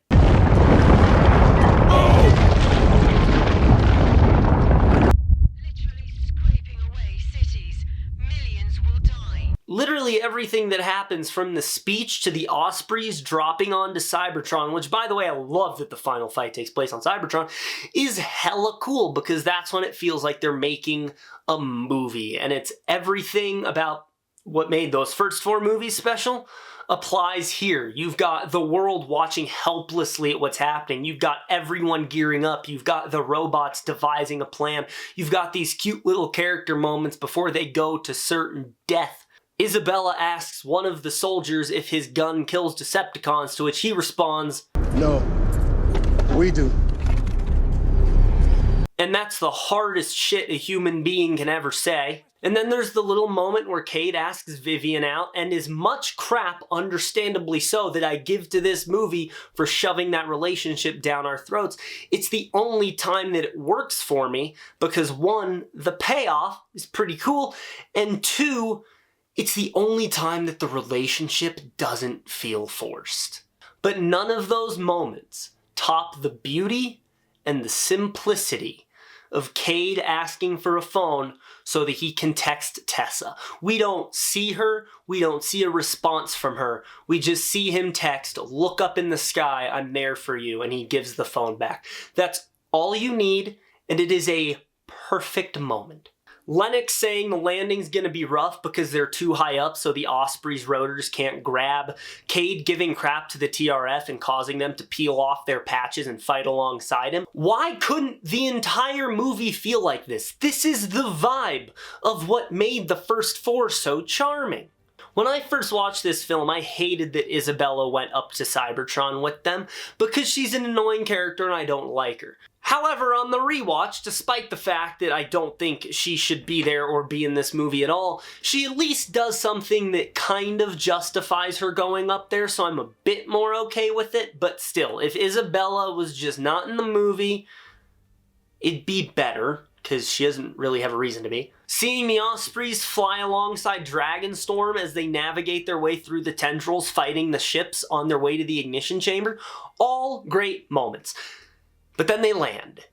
Literally everything that happens, from the speech to the Ospreys dropping onto Cybertron, which by the way I love that the final fight takes place on Cybertron, is hella cool because that's when it feels like they're making a movie, and it's everything about what made those first 4 movies special applies here. You've got the world watching helplessly at what's happening. You've got everyone gearing up. You've got the robots devising a plan. You've got these cute little character moments before they go to certain death. Isabella asks one of the soldiers if his gun kills Decepticons, to which he responds, "No, we do." And that's the hardest shit a human being can ever say. And then there's the little moment where Kate asks Vivian out, and as much crap, understandably so, that I give to this movie for shoving that relationship down our throats, it's the only time that it works for me, because 1, the payoff is pretty cool, and 2, it's the only time that the relationship doesn't feel forced. But none of those moments top the beauty and the simplicity of Cade asking for a phone so that he can text Tessa. We don't see her, we don't see a response from her. We just see him text, "Look up in the sky, I'm there for you," and he gives the phone back. That's all you need, and it is a perfect moment. Lennox saying the landing's gonna be rough because they're too high up so the Osprey's rotors can't grab. Cade giving crap to the TRF and causing them to peel off their patches and fight alongside him. Why couldn't the entire movie feel like this? This is the vibe of what made the first four so charming. When I first watched this film, I hated that Isabella went up to Cybertron with them because she's an annoying character and I don't like her. However, on the rewatch, despite the fact that I don't think she should be there or be in this movie at all, she at least does something that kind of justifies her going up there, so I'm a bit more okay with it. But still, if Isabella was just not in the movie, it'd be better, because she doesn't really have a reason to be. Seeing the Ospreys fly alongside Dragonstorm as they navigate their way through the tendrils fighting the ships on their way to the ignition chamber, all great moments. But then they land,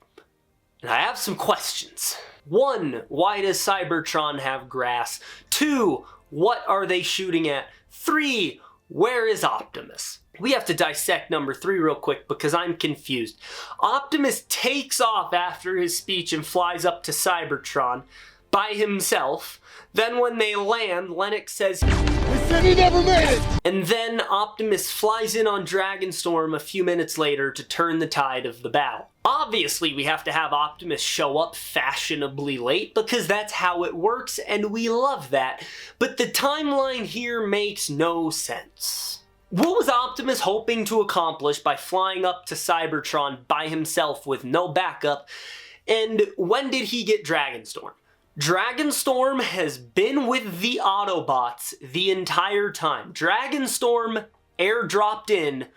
and I have some questions. 1, why does Cybertron have grass? 2, what are they shooting at? 3, where is Optimus? We have to dissect number 3 real quick because I'm confused. Optimus takes off after his speech and flies up to Cybertron by himself. Then when they land, Lennox says, "He said he never made it!" And then Optimus flies in on Dragonstorm a few minutes later to turn the tide of the battle. Obviously, we have to have Optimus show up fashionably late because that's how it works, and we love that. But the timeline here makes no sense. What was Optimus hoping to accomplish by flying up to Cybertron by himself with no backup? And when did he get Dragonstorm? Dragonstorm has been with the Autobots the entire time. Dragonstorm airdropped in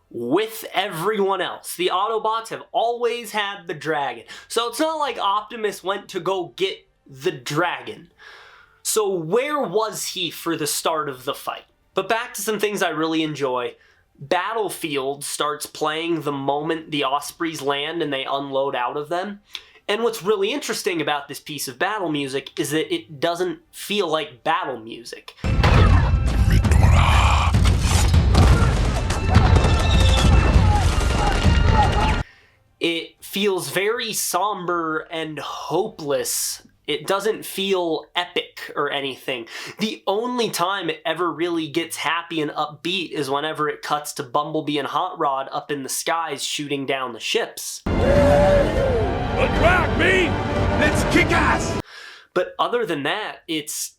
with everyone else. The Autobots have always had the dragon. So it's not like Optimus went to go get the dragon. So where was he for the start of the fight? But back to some things I really enjoy. Battlefield starts playing the moment the Ospreys land and they unload out of them. And what's really interesting about this piece of battle music is that it doesn't feel like battle music. It feels very somber and hopeless. It doesn't feel epic or anything. The only time it ever really gets happy and upbeat is whenever it cuts to Bumblebee and Hot Rod up in the skies shooting down the ships. Look back, me! Let's kick ass! But other than that, it's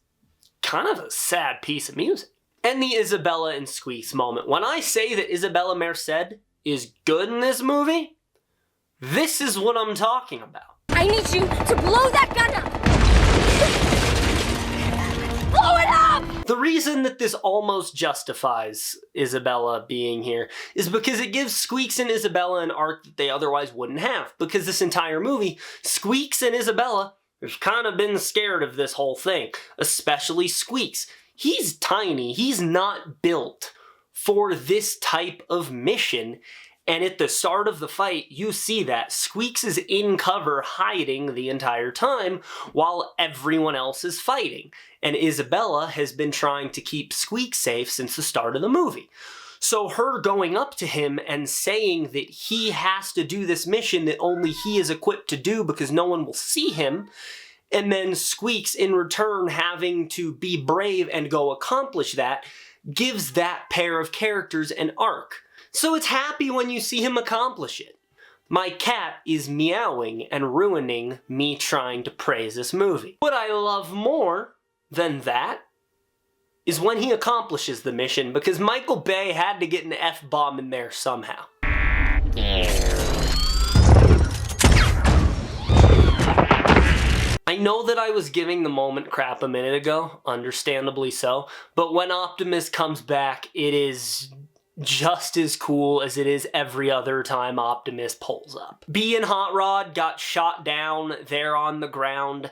kind of a sad piece of music. And the Isabella and Squeaks moment. When I say that Isabella Merced is good in this movie, this is what I'm talking about. I need you to blow that gun up! Blow it up! The reason that this almost justifies Isabella being here is because it gives Squeaks and Isabella an arc that they otherwise wouldn't have. Because this entire movie, Squeaks and Isabella have kind of been scared of this whole thing. Especially Squeaks. He's tiny. He's not built for this type of mission. And at the start of the fight, you see that Squeaks is in cover hiding the entire time while everyone else is fighting. And Isabella has been trying to keep Squeaks safe since the start of the movie. So her going up to him and saying that he has to do this mission that only he is equipped to do because no one will see him, and then Squeaks in return having to be brave and go accomplish that, gives that pair of characters an arc. So it's happy when you see him accomplish it. My cat is meowing and ruining me trying to praise this movie. What I love more than that is when he accomplishes the mission, because Michael Bay had to get an F-bomb in there somehow. I know that I was giving the moment crap a minute ago, understandably so, but when Optimus comes back, it is just as cool as it is every other time Optimus pulls up. Bee and Hot Rod got shot down, they're on the ground.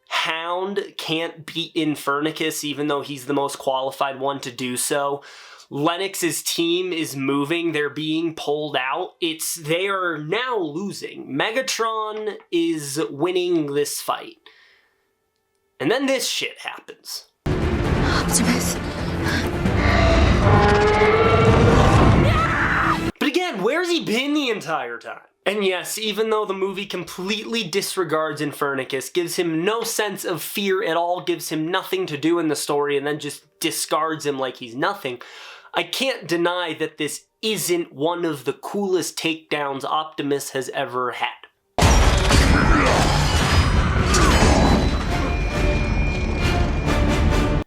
Hound can't beat Infernicus even though he's the most qualified one to do so. Lennox's team is moving, they're being pulled out. They are now losing. Megatron is winning this fight. And then this shit happens. Optimus. But again, where's he been the entire time? And yes, even though the movie completely disregards Infernicus, gives him no sense of fear at all, gives him nothing to do in the story, and then just discards him like he's nothing, I can't deny that this isn't one of the coolest takedowns Optimus has ever had.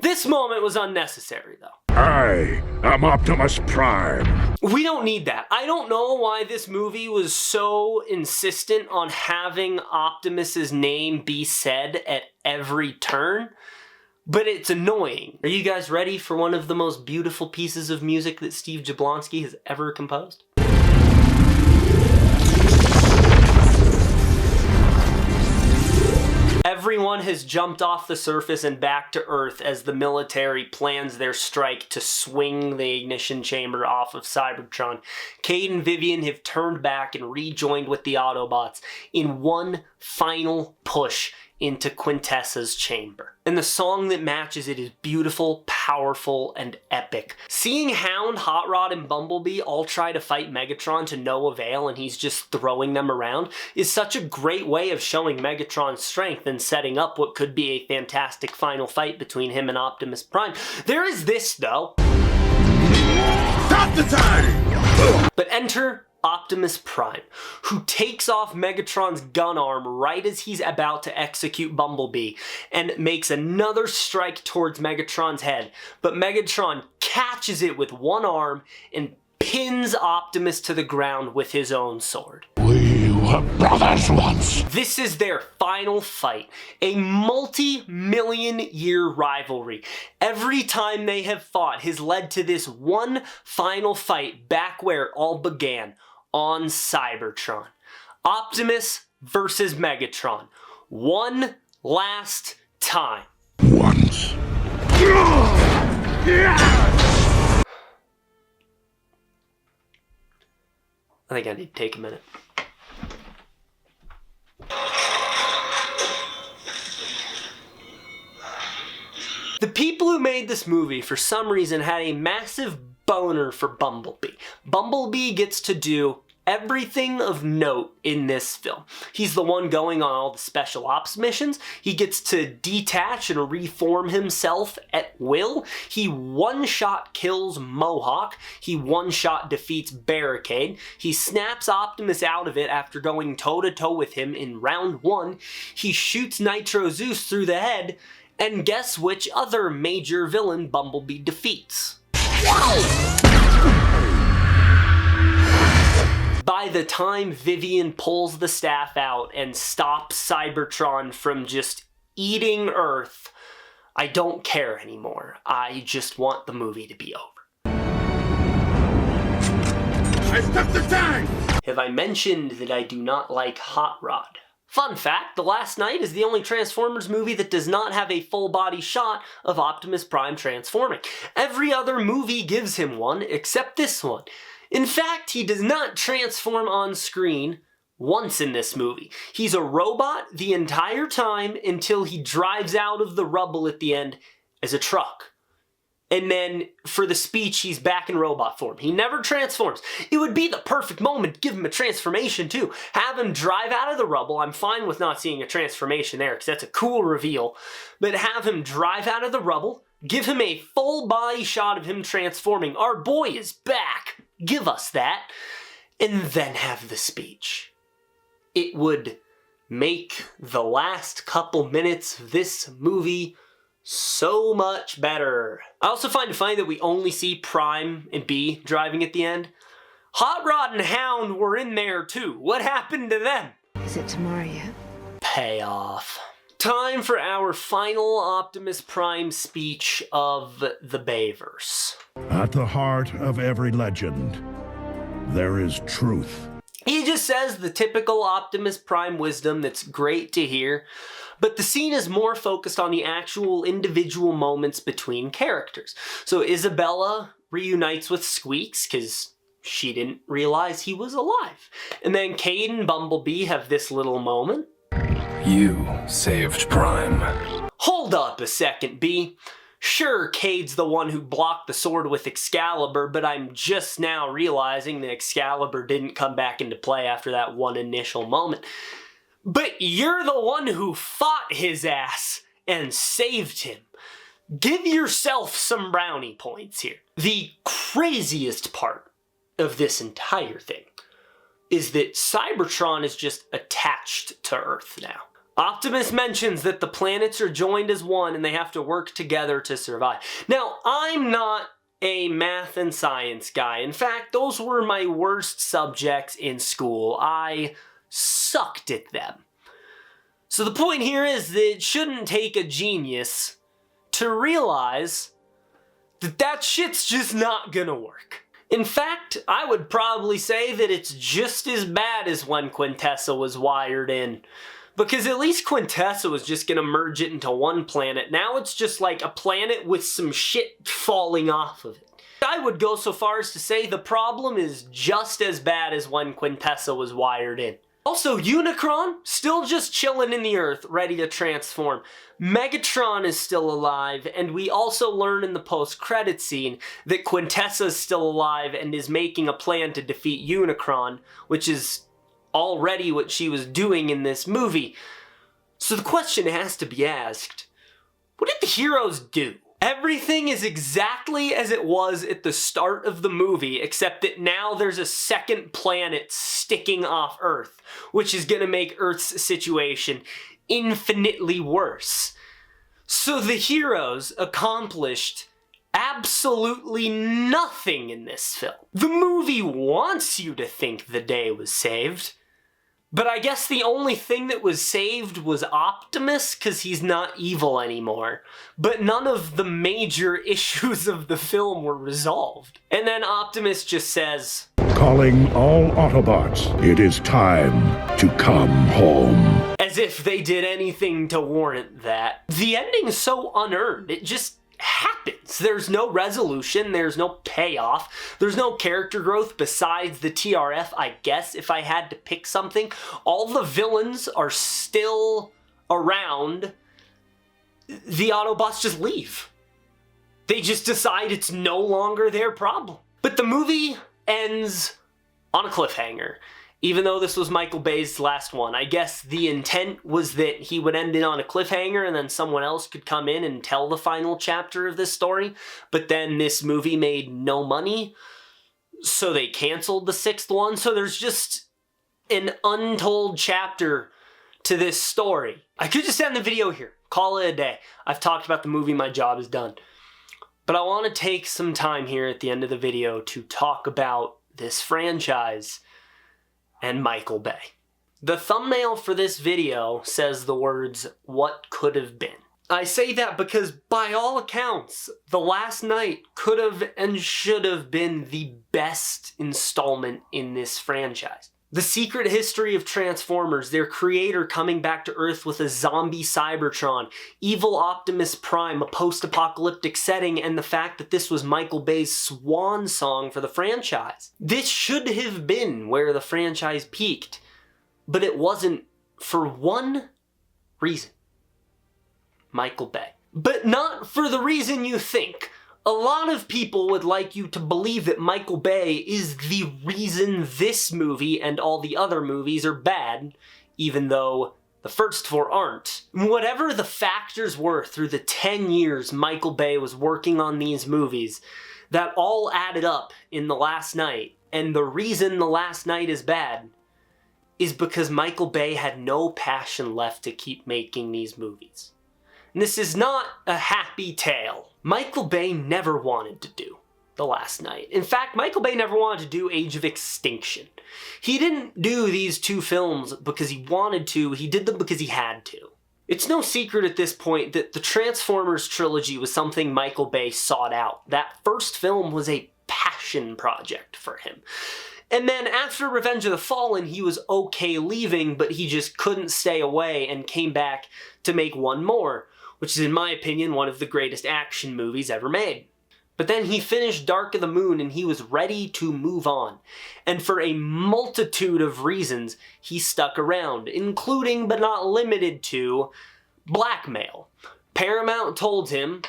This moment was unnecessary, though. I am Optimus Prime. We don't need that. I don't know why this movie was so insistent on having Optimus's name be said at every turn, but it's annoying. Are you guys ready for one of the most beautiful pieces of music that Steve Jablonsky has ever composed? Everyone has jumped off the surface and back to Earth as the military plans their strike to swing the ignition chamber off of Cybertron. Cade and Vivian have turned back and rejoined with the Autobots in one final push into Quintessa's chamber. And the song that matches it is beautiful, powerful, and epic. Seeing Hound, Hot Rod, and Bumblebee all try to fight Megatron to no avail and he's just throwing them around is such a great way of showing Megatron's strength and setting up what could be a fantastic final fight between him and Optimus Prime. There is this, though. Stop the time! But enter Optimus Prime, who takes off Megatron's gun arm right as he's about to execute Bumblebee and makes another strike towards Megatron's head, but Megatron catches it with one arm and pins Optimus to the ground with his own sword. We were brothers once. This is their final fight, a multi-million-year rivalry. Every time they have fought has led to this one final fight back where it all began, on Cybertron. Optimus versus Megatron. One last time. Once. I think I need to take a minute. The people who made this movie, for some reason, had a massive boner for Bumblebee. Bumblebee gets to do everything of note in this film. He's the one going on all the special ops missions. He gets to detach and reform himself at will. He one-shot kills Mohawk. He one-shot defeats Barricade. He snaps Optimus out of it after going toe-to-toe with him in round 1. He shoots Nitro Zeus through the head. And guess which other major villain Bumblebee defeats? By the time Vivian pulls the staff out and stops Cybertron from just eating Earth, I don't care anymore. I just want the movie to be over. I stuck the time! Have I mentioned that I do not like Hot Rod? Fun fact, The Last Knight is the only Transformers movie that does not have a full-body shot of Optimus Prime transforming. Every other movie gives him one, except this one. In fact, he does not transform on screen once in this movie. He's a robot the entire time until he drives out of the rubble at the end as a truck. And then, for the speech, he's back in robot form. He never transforms. It would be the perfect moment to give him a transformation, too. Have him drive out of the rubble. I'm fine with not seeing a transformation there, because that's a cool reveal. But have him drive out of the rubble, give him a full body shot of him transforming. Our boy is back. Give us that. And then have the speech. It would make the last couple minutes of this movie so much better. I also find it funny that we only see Prime and B driving at the end. Hot Rod and Hound were in there too. What happened to them? Is it tomorrow yet? Payoff. Time for our final Optimus Prime speech of the Bayverse. At the heart of every legend, there is truth. He just says the typical Optimus Prime wisdom that's great to hear, but the scene is more focused on the actual individual moments between characters. So Isabella reunites with Squeaks because she didn't realize he was alive. And then Cade and Bumblebee have this little moment. You saved Prime. Hold up a second, B. Sure, Cade's the one who blocked the sword with Excalibur, but I'm just now realizing that Excalibur didn't come back into play after that one initial moment. But you're the one who fought his ass and saved him. Give yourself some brownie points here. The craziest part of this entire thing is that Cybertron is just attached to Earth now. Optimus mentions that the planets are joined as one and they have to work together to survive. Now, I'm not a math and science guy. In fact, those were my worst subjects in school. I sucked at them. So the point here is that it shouldn't take a genius to realize that that shit's just not gonna work. In fact, I would probably say that it's just as bad as when Quintessa was wired in. Because at least Quintessa was just gonna merge it into one planet. Now it's just like a planet with some shit falling off of it. I would go so far as to say the problem is just as bad as when Quintessa was wired in. Also, Unicron, still just chilling in the Earth, ready to transform. Megatron is still alive, and we also learn in the post-credit scene that Quintessa is still alive and is making a plan to defeat Unicron, which is already what she was doing in this movie. So the question has to be asked, what did the heroes do? Everything is exactly as it was at the start of the movie, except that now there's a second planet sticking off Earth, which is gonna make Earth's situation infinitely worse. So the heroes accomplished absolutely nothing in this film. The movie wants you to think the day was saved, but I guess the only thing that was saved was Optimus, because he's not evil anymore. But none of the major issues of the film were resolved. And then Optimus just says, "Calling all Autobots, it is time to come home." As if they did anything to warrant that. The ending's so unearned, it just happens. There's no resolution, there's no payoff, there's no character growth besides the TRF, I guess, if I had to pick something. All the villains are still around. The Autobots just leave. They just decide it's no longer their problem. But the movie ends on a cliffhanger. Even though this was Michael Bay's last one, I guess the intent was that he would end it on a cliffhanger and then someone else could come in and tell the final chapter of this story. But then this movie made no money, so they canceled the sixth one. So there's just an untold chapter to this story. I could just end the video here, call it a day. I've talked about the movie, my job is done. But I want to take some time here at the end of the video to talk about this franchise and Michael Bay. The thumbnail for this video says the words, "What could have been." I say that because by all accounts, The Last Knight could have and should have been the best installment in this franchise. The secret history of Transformers, their creator coming back to Earth with a zombie Cybertron, evil Optimus Prime, a post-apocalyptic setting, and the fact that this was Michael Bay's swan song for the franchise. This should have been where the franchise peaked, but it wasn't for one reason. Michael Bay. But not for the reason you think. A lot of people would like you to believe that Michael Bay is the reason this movie and all the other movies are bad, even though the first four aren't. Whatever the factors were through the 10 years Michael Bay was working on these movies, that all added up in The Last Knight, and the reason The Last Knight is bad is because Michael Bay had no passion left to keep making these movies. And this is not a happy tale. Michael Bay never wanted to do The Last Knight. In fact, Michael Bay never wanted to do Age of Extinction. He didn't do these two films because he wanted to, he did them because he had to. It's no secret at this point that the Transformers trilogy was something Michael Bay sought out. That first film was a passion project for him. And then after Revenge of the Fallen, he was okay leaving, but he just couldn't stay away and came back to make one more, which is, in my opinion, one of the greatest action movies ever made. But then he finished Dark of the Moon and he was ready to move on. And for a multitude of reasons, he stuck around, including but not limited to blackmail. Paramount told him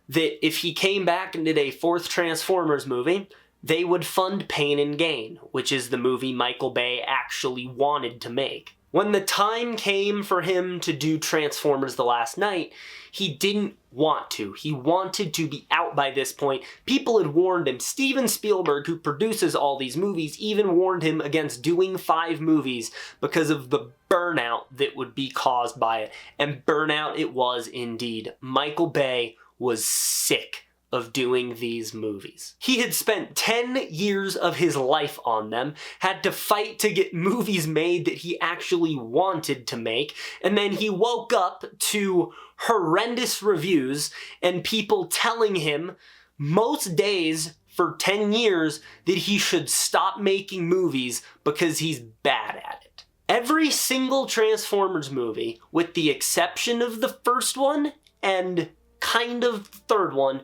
that if he came back and did a fourth Transformers movie, they would fund Pain and Gain, which is the movie Michael Bay actually wanted to make. When the time came for him to do Transformers The Last Knight, he didn't want to. He wanted to be out by this point. People had warned him. Steven Spielberg, who produces all these movies, even warned him against doing 5 movies because of the burnout that would be caused by it. And burnout it was indeed. Michael Bay was sick of doing these movies. He had spent 10 years of his life on them, had to fight to get movies made that he actually wanted to make, and then he woke up to horrendous reviews and people telling him most days for 10 years that he should stop making movies because he's bad at it. Every single Transformers movie, with the exception of the first one and kind of the third one,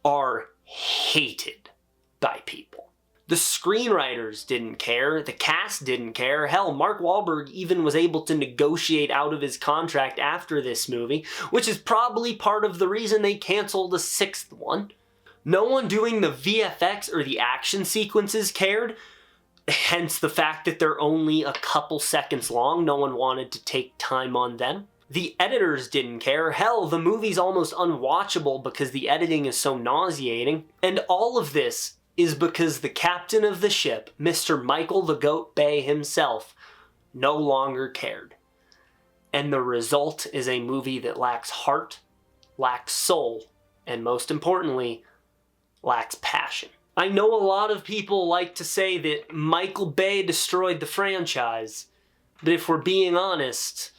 are hated by people. The screenwriters didn't care, the cast didn't care, hell, Mark Wahlberg even was able to negotiate out of his contract after this movie, which is probably part of the reason they canceled the 6th one. No one doing the VFX or the action sequences cared, hence the fact that they're only a couple seconds long. No one wanted to take time on them. The editors didn't care. Hell, the movie's almost unwatchable because the editing is so nauseating. And all of this is because the captain of the ship, Mr. Michael the Goat Bay himself, no longer cared. And the result is a movie that lacks heart, lacks soul, and most importantly, lacks passion. I know a lot of people like to say that Michael Bay destroyed the franchise, but if we're being honest,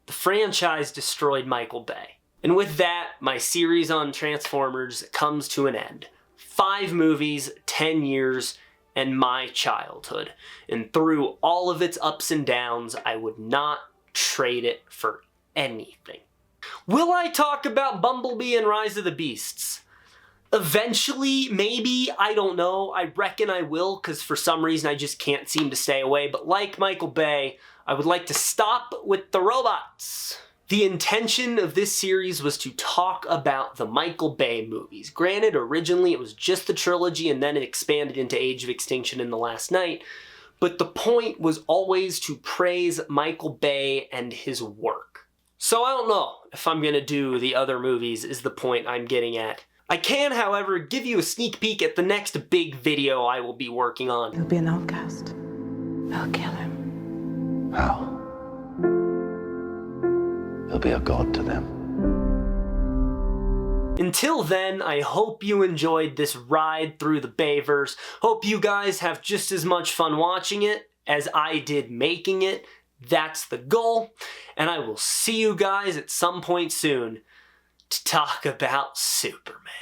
the franchise destroyed Michael Bay. And with that, my series on Transformers comes to an end. 5 movies, 10 years, and my childhood. And through all of its ups and downs, I would not trade it for anything. Will I talk about Bumblebee and Rise of the Beasts? Eventually, maybe, I don't know. I reckon I will, because for some reason I just can't seem to stay away. But like Michael Bay, I would like to stop with the robots. The intention of this series was to talk about the Michael Bay movies. Granted, originally it was just the trilogy and then it expanded into Age of Extinction and The Last Knight, but the point was always to praise Michael Bay and his work. So I don't know if I'm gonna do the other movies is the point I'm getting at. I can, however, give you a sneak peek at the next big video I will be working on. He'll be an outcast. I'll kill him. How? He'll be a god to them. Until then, I hope you enjoyed this ride through the Bayverse. Hope you guys have just as much fun watching it as I did making it. That's the goal. And I will see you guys at some point soon to talk about Superman.